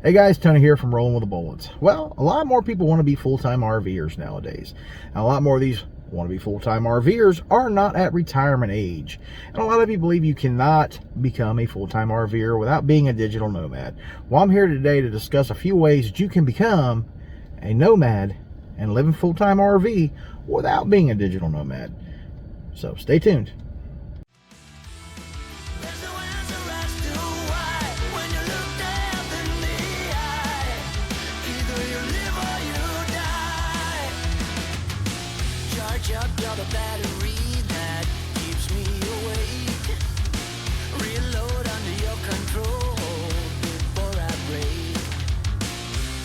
Hey guys, Tony here from Rolling with the Bullets. Well, a lot more people want to be full-time RVers nowadays. And a lot more of these want-to-be full-time RVers are not at retirement age. And a lot of you believe you cannot become a full-time RVer without being a digital nomad. Well, I'm here today to discuss a few ways that you can become a nomad and live in full-time RV without being a digital nomad. So stay tuned. You're the battery that keeps me awake. Reload under your control before I break.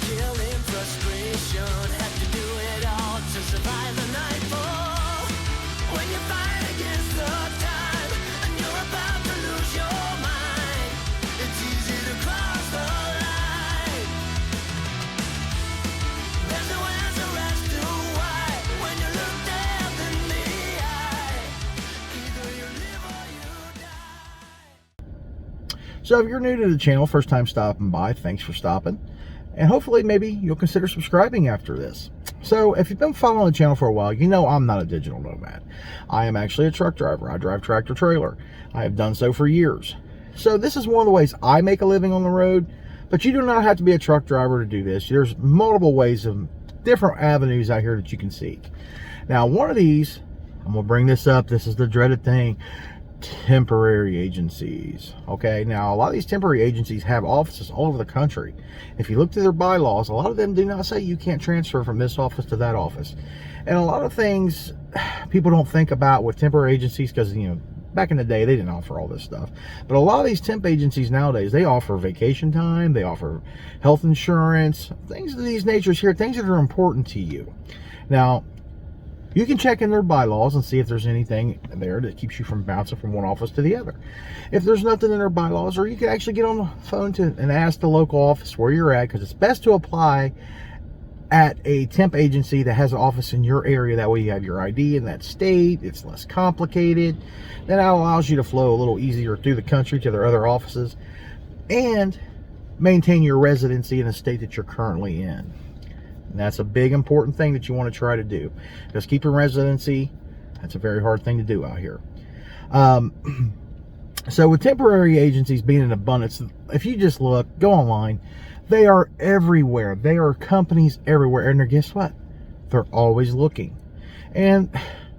Killing frustration, have to do it all to survive the nightfall. When you fight against the time and you're about to lose your mind, it's easy to cross the line. There's no answer as to why when you look death in the eye. Either you live or you die. So if you're new to the channel, first time stopping by, thanks for stopping. And hopefully maybe you'll consider subscribing after this. So if you've been following the channel for a while, you know I'm not a digital nomad. I am actually a truck driver. I drive tractor trailer. I have done so for years. So this is one of the ways I make a living on the road, but you do not have to be a truck driver to do this. There's multiple ways of different avenues out here that you can seek. Now, one of these, I'm gonna bring this up. This is the dreaded thing. Temporary agencies. Okay, now a lot of these temporary agencies have offices all over the country. If you look through their bylaws, a lot of them do not say you can't transfer from this office to that office. And a lot of things people don't think about with temporary agencies because, you know, back in the day they didn't offer all this stuff. But a lot of these temp agencies nowadays, they offer vacation time, they offer health insurance, things of these natures here, things that are important to you. Now, you can check in their bylaws and see if there's anything there that keeps you from bouncing from one office to the other. If there's nothing in their bylaws, or you can actually get on the phone and ask the local office where you're at, because it's best to apply at a temp agency that has an office in your area. That way you have your ID in that state. It's less complicated. Then that allows you to flow a little easier through the country to their other offices and maintain your residency in the state that you're currently in. And that's a big important thing that you want to try to do. Just keep your residency. That's a very hard thing to do out here. So with temporary agencies being in abundance, if you just look, go online, they are everywhere. They are companies everywhere. And guess what? They're always looking. And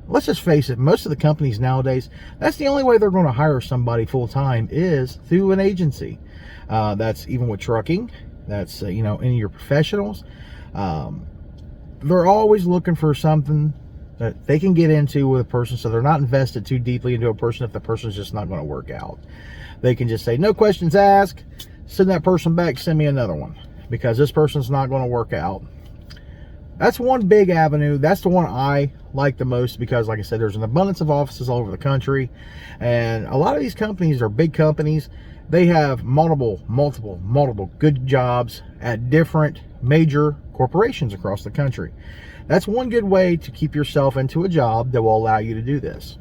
let's just face it, most of the companies nowadays, that's the only way they're going to hire somebody full-time is through an agency. That's even with trucking. That's, you know, any of your professionals. They're always looking for something that they can get into with a person, so they're not invested too deeply into a person if the person's just not going to work out. They can just say, no questions asked, send that person back, send me another one, because this person's not going to work out. That's one big avenue. That's the one I like the most because, like I said, there's an abundance of offices all over the country, and a lot of these companies are big companies. They have multiple good jobs at different major corporations across the country. That's one good way to keep yourself into a job that will allow you to do this.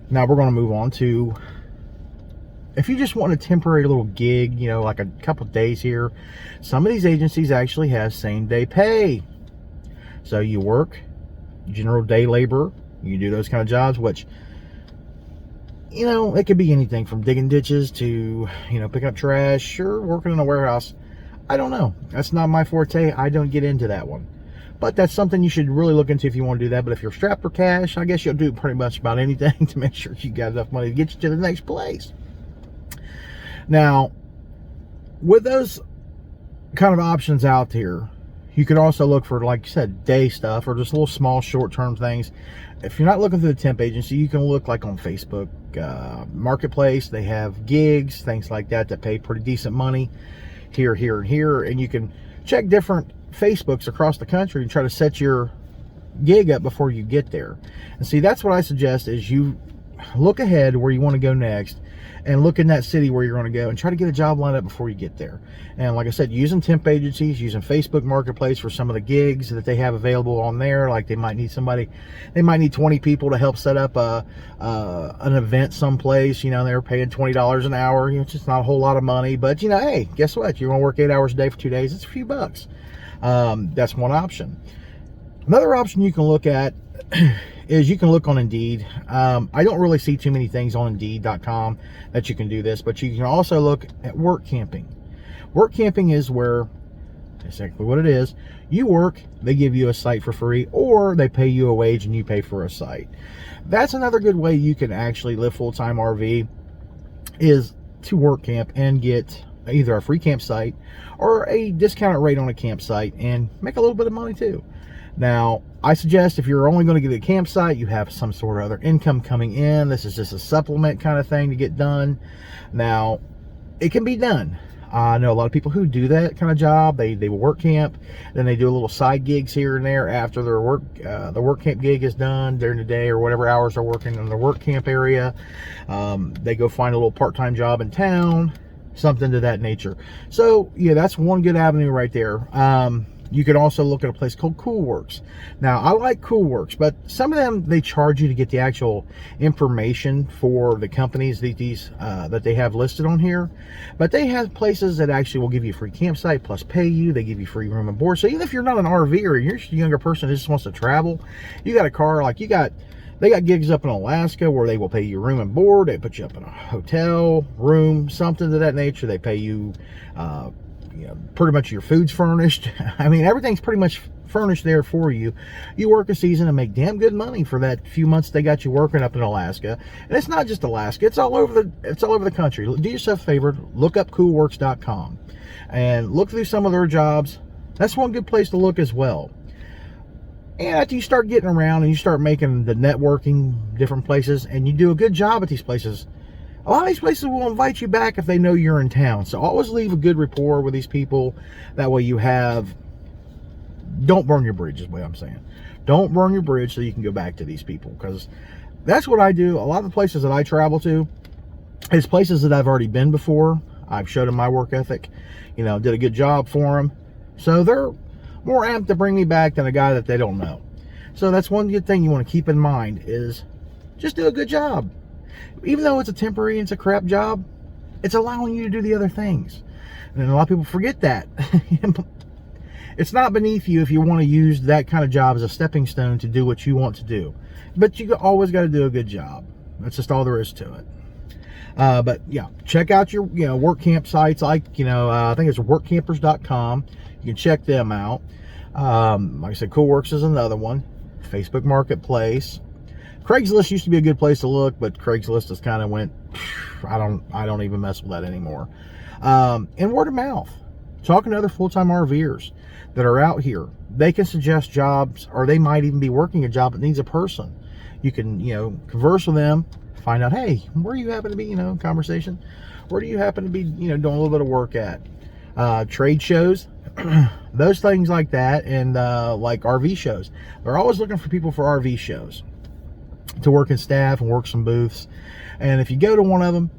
Now we're going to move on to, if you just want a temporary little gig, you know, like a couple of days here, some of these agencies actually have same-day pay. So you work general day labor, you do those kind of jobs, which, you know, it could be anything from digging ditches to, you know, picking up trash or working in a warehouse. I don't know. That's not my forte. I don't get into that one. But that's something you should really look into if you want to do that. But if you're strapped for cash, I guess you'll do pretty much about anything to make sure you got enough money to get you to the next place. Now, with those kind of options out here, you could also look for, like you said, day stuff or just little small short-term things. If you're not looking through the temp agency, you can look like on Facebook Marketplace. They have gigs, things like that pay pretty decent money here, and here. And you can check different Facebooks across the country and try to set your gig up before you get there. And see, that's what I suggest is you look ahead where you want to go next and look in that city where you're going to go and try to get a job lined up before you get there. And like I said, using temp agencies, using Facebook Marketplace for some of the gigs that they have available on there. Like they might need 20 people to help set up an event someplace. You know, they're paying $20 an hour. You know, it's just not a whole lot of money, but you know, hey, guess what? You're going to work 8 hours a day for 2 days. It's a few bucks. That's one option. Another option you can look at is you can look on Indeed. I don't really see too many things on Indeed.com that you can do this, but you can also look at work camping. Work camping is where, exactly what it is, you work, they give you a site for free, or they pay you a wage and you pay for a site. That's another good way you can actually live full-time RV, is to work camp and get either a free campsite or a discounted rate on a campsite and make a little bit of money too. Now, I suggest if you're only going to get a campsite, you have some sort of other income coming in. This is just a supplement kind of thing to get done. Now, it can be done. I know a lot of people who do that kind of job. They work camp, then they do a little side gigs here and there after their work, the work camp gig is done during the day or whatever hours they're working in the work camp area. They go find a little part-time job in town, something to that nature. So yeah, that's one good avenue right there. You can also look at a place called Coolworks. Now, I like Coolworks, but some of them, they charge you to get the actual information for the companies that they have listed on here. But they have places that actually will give you a free campsite plus pay you. They give you free room and board. So even if you're not an RV or you're just a younger person who just wants to travel, you got a car, like they got gigs up in Alaska where they will pay you room and board. They put you up in a hotel room, something to that nature. They pay you, pretty much your food's furnished. I mean, everything's pretty much furnished there for you. You work a season and make damn good money for that few months they got you working up in Alaska. And it's not just Alaska, it's all over the country. Do yourself a favor, look up coolworks.com and look through some of their jobs. That's one good place to look as well. And after you start getting around and you start making the networking different places and you do a good job at these places, a lot of these places will invite you back if they know you're in town. So always leave a good rapport with these people. That way don't burn your bridge is what I'm saying. Don't burn your bridge so you can go back to these people, because that's what I do. A lot of the places that I travel to is places that I've already been before. I've showed them my work ethic, did a good job for them. So they're more amped to bring me back than a guy that they don't know. So that's one good thing you want to keep in mind, is just do a good job. Even though it's a temporary and it's a crap job, it's allowing you to do the other things. And a lot of people forget that. It's not beneath you if you want to use that kind of job as a stepping stone to do what you want to do. But you always got to do a good job. That's just all there is to it. But yeah, check out your work camp sites. Like I think it's workcampers.com. You can check them out. Like I said, Coolworks is another one. Facebook Marketplace. Craigslist used to be a good place to look, but Craigslist has kind of went, I don't even mess with that anymore. And word of mouth. Talking to other full-time RVers that are out here. They can suggest jobs, or they might even be working a job that needs a person. You can, converse with them, find out, hey, where do you happen to be, conversation. Where do you happen to be, doing a little bit of work at? Trade shows, those things like that, and like RV shows. They're always looking for people for RV shows to work in staff and work some booths. And if you go to one of them,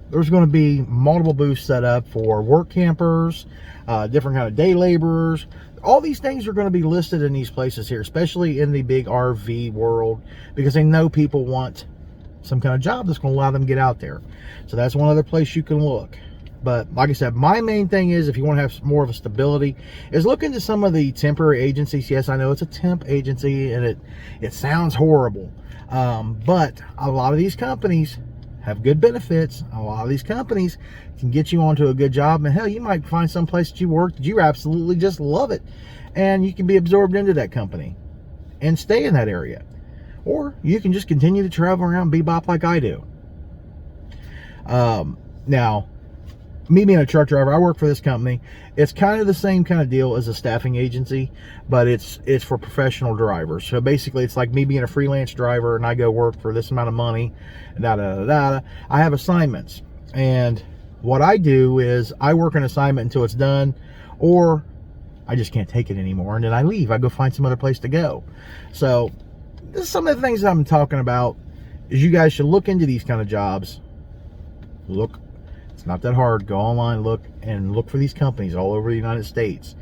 there's going to be multiple booths set up for work campers, different kind of day laborers. All these things are going to be listed in these places here, especially in the big RV world, because they know people want some kind of job that's going to allow them to get out there. So that's one other place you can look. But like I said, my main thing is, if you want to have more of a stability, is look into some of the temporary agencies. Yes, I know it's a temp agency and it sounds horrible. But a lot of these companies have good benefits. A lot of these companies can get you onto a good job, and hell, you might find some place that you work that you absolutely just love it, and you can be absorbed into that company and stay in that area. Or you can just continue to travel around bebop like I do. Now, me being a truck driver, I work for this company. It's kind of the same kind of deal as a staffing agency, but it's for professional drivers. So basically, it's like me being a freelance driver, and I go work for this amount of money, I have assignments, and what I do is I work an assignment until it's done, or I just can't take it anymore, and then I leave. I go find some other place to go. So this is some of the things that I'm talking about, is you guys should look into these kind of jobs. Look, it's not that hard. Go online, look for these companies all over the United States.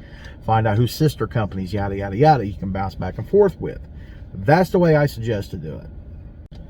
Find out whose sister companies, yada, yada, yada, you can bounce back and forth with. That's the way I suggest to do it.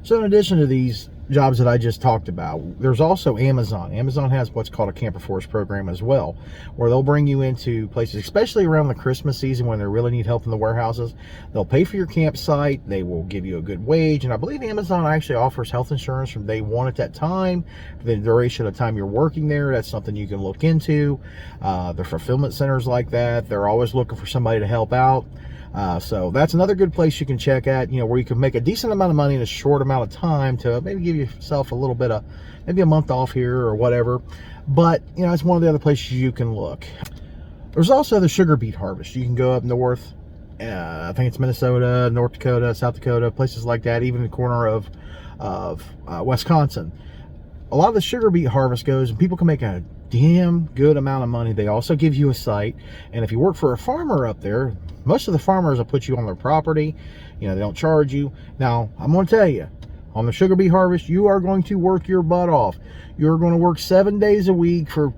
So in addition to these jobs that I just talked about, there's also Amazon. Amazon has what's called a Camper Force program as well, where they'll bring you into places, especially around the Christmas season when they really need help in the warehouses. They'll pay for your campsite. They will give you a good wage. And I believe Amazon actually offers health insurance from day one at that time. For the duration of time you're working there, that's something you can look into. The fulfillment centers like that, they're always looking for somebody to help out. So that's another good place you can check at, where you can make a decent amount of money in a short amount of time to maybe give yourself a little bit of, maybe a month off here or whatever. But, it's one of the other places you can look. There's also the sugar beet harvest. You can go up north, I think it's Minnesota, North Dakota, South Dakota, places like that, even in the corner of Wisconsin. A lot of the sugar beet harvest goes, and people can make a damn good amount of money. They also give you a site, and if you work for a farmer up there, most of the farmers will put you on their property. They don't charge you. Now, I'm going to tell you, on the sugar beet harvest, you are going to work your butt off. You're going to work 7 days a week for,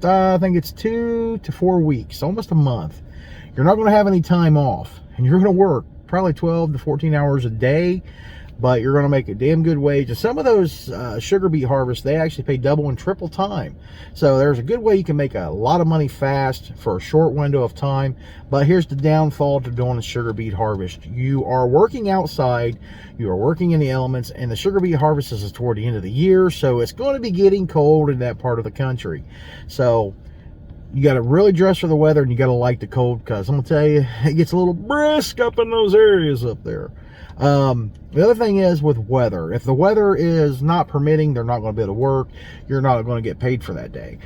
I think it's 2 to 4 weeks, almost a month. You're not going to have any time off, and you're going to work probably 12 to 14 hours a day, but you're going to make a damn good wage. And some of those sugar beet harvests, they actually pay double and triple time. So there's a good way you can make a lot of money fast for a short window of time. But here's the downfall to doing a sugar beet harvest. You are working outside, you are working in the elements, and the sugar beet harvest is toward the end of the year, so it's going to be getting cold in that part of the country. So you got to really dress for the weather, and you got to like the cold, because I'm going to tell you, it gets a little brisk up in those areas up there. The other thing is with weather. If the weather is not permitting, they're not going to be able to work. You're not going to get paid for that day.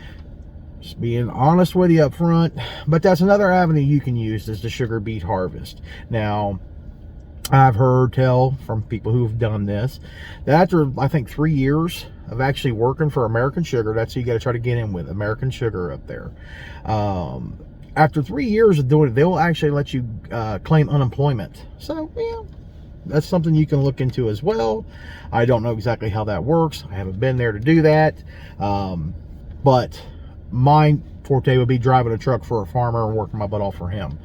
Just being honest with you up front. But that's another avenue you can use, is the sugar beet harvest. Now, I've heard tell from people who've done this that after, I think, 3 years of actually working for American Sugar, that's who you got to try to get in with, American Sugar up there. After 3 years of doing it, they'll actually let you claim unemployment. So, yeah, that's something you can look into as well. I don't know exactly how that works. I haven't been there to do that. But my forte would be driving a truck for a farmer and working my butt off for him.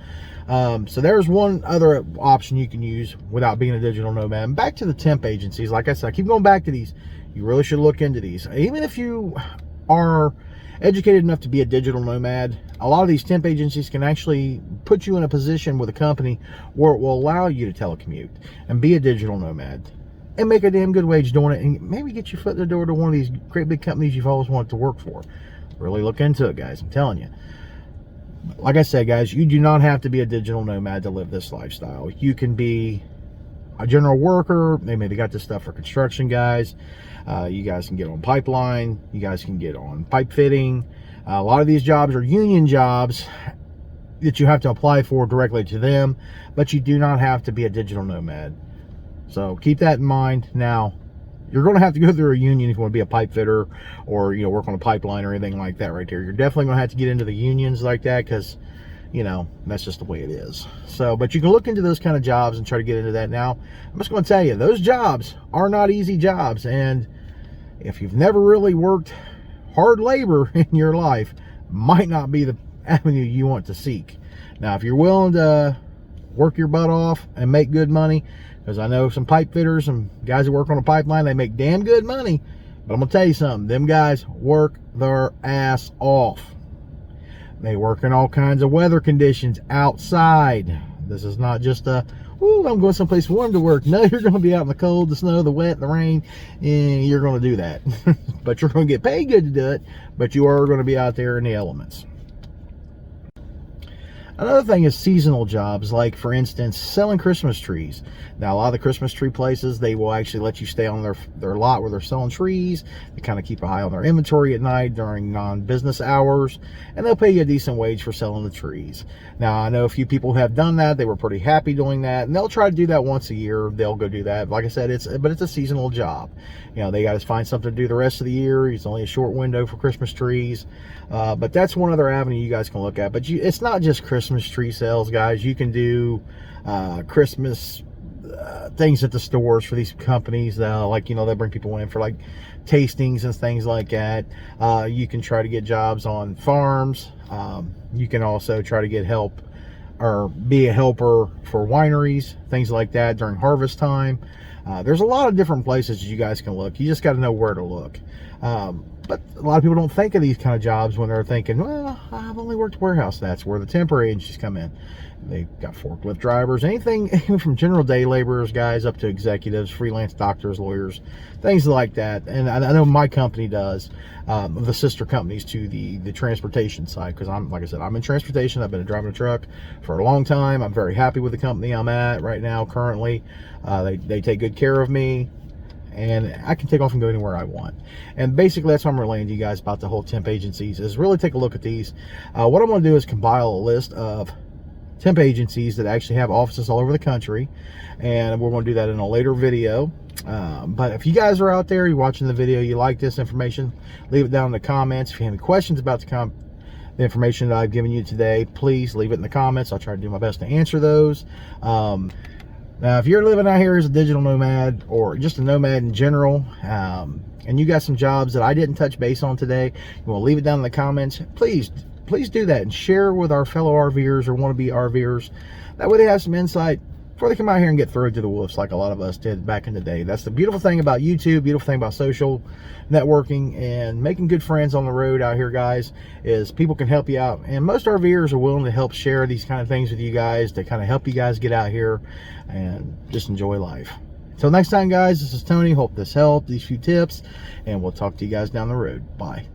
So there's one other option you can use without being a digital nomad. And back to the temp agencies, like I said, I keep going back to these. You really should look into these. Even if you are educated enough to be a digital nomad, a lot of these temp agencies can actually put you in a position with a company where it will allow you to telecommute and be a digital nomad and make a damn good wage doing it, and maybe get your foot in the door to one of these great big companies you've always wanted to work for. Really look into it, guys. I'm telling you. Like I said, guys, you do not have to be a digital nomad to live this lifestyle. You can be a general worker. They maybe got this stuff for construction guys. You guys can get on pipeline. You guys can get on pipe fitting. A lot of these jobs are union jobs that you have to apply for directly to them, but you do not have to be a digital nomad. So keep that in mind. Now, you're going to have to go through a union if you want to be a pipe fitter or, work on a pipeline or anything like that right there. You're definitely going to have to get into the unions like that, because, that's just the way it is. So, but you can look into those kind of jobs and try to get into that. Now, I'm just going to tell you, those jobs are not easy jobs. And if you've never really worked hard labor in your life, might not be the avenue you want to seek. Now, if you're willing to work your butt off and make good money, because I know some pipe fitters and guys that work on a pipeline, they make damn good money. But I'm going to tell you something. Them guys work their ass off. They work in all kinds of weather conditions outside. This is not just I'm going someplace warm to work. No, you're going to be out in the cold, the snow, the wet, the rain, and you're going to do that. But you're going to get paid good to do it, but you are going to be out there in the elements. Another thing is seasonal jobs, like, for instance, selling Christmas trees. Now, a lot of the Christmas tree places, they will actually let you stay on their lot where they're selling trees. They kind of keep an eye on their inventory at night during non-business hours, and they'll pay you a decent wage for selling the trees. Now, I know a few people who have done that. They were pretty happy doing that, and they'll try to do that once a year. They'll go do that. Like I said, it's a seasonal job. They got to find something to do the rest of the year. It's only a short window for Christmas trees. But that's one other avenue you guys can look at. But it's not just Christmas tree sales, guys. You can do Christmas things at the stores for these companies. Like, you know, they bring people in for like tastings and things like that. You can try to get jobs on farms. You can also try to get help or be a helper for wineries, things like that during harvest time. There's a lot of different places you guys can look. You just got to know where to look. But a lot of people don't think of these kind of jobs when they're thinking, well, I've only worked warehouse. That's where the temporary agencies come in. They've got forklift drivers, anything from general day laborers, guys, up to executives, freelance doctors, lawyers, things like that. And I know my company does, the sister companies to the transportation side, because I'm, like I said, I'm in transportation. I've been driving a truck for a long time. I'm very happy with the company I'm at right now currently. They take good care of me, and I can take off and go anywhere I want. And basically that's what I'm relaying to you guys about the whole temp agencies, is really take a look at these. What I'm going to do is compile a list of temp agencies that actually have offices all over the country, and we're going to do that in a later video. But if you guys are out there, you're watching the video, you like this information, leave it down in the comments. If you have any questions about the information that I've given you today, please leave it in the comments. I'll try to do my best to answer those. Now, if you're living out here as a digital nomad, or just a nomad in general, and you got some jobs that I didn't touch base on today, you want to leave it down in the comments, please do that and share with our fellow RVers or wannabe RVers. That way they have some insight before they come out here and get thrown to the wolves like a lot of us did back in the day. That's the beautiful thing about YouTube, beautiful thing about social networking and making good friends on the road out here, guys, is people can help you out. And most RVers are willing to help share these kind of things with you guys to kind of help you guys get out here and just enjoy life. Until next time, guys, this is Tony. Hope this helped, these few tips, and we'll talk to you guys down the road. Bye.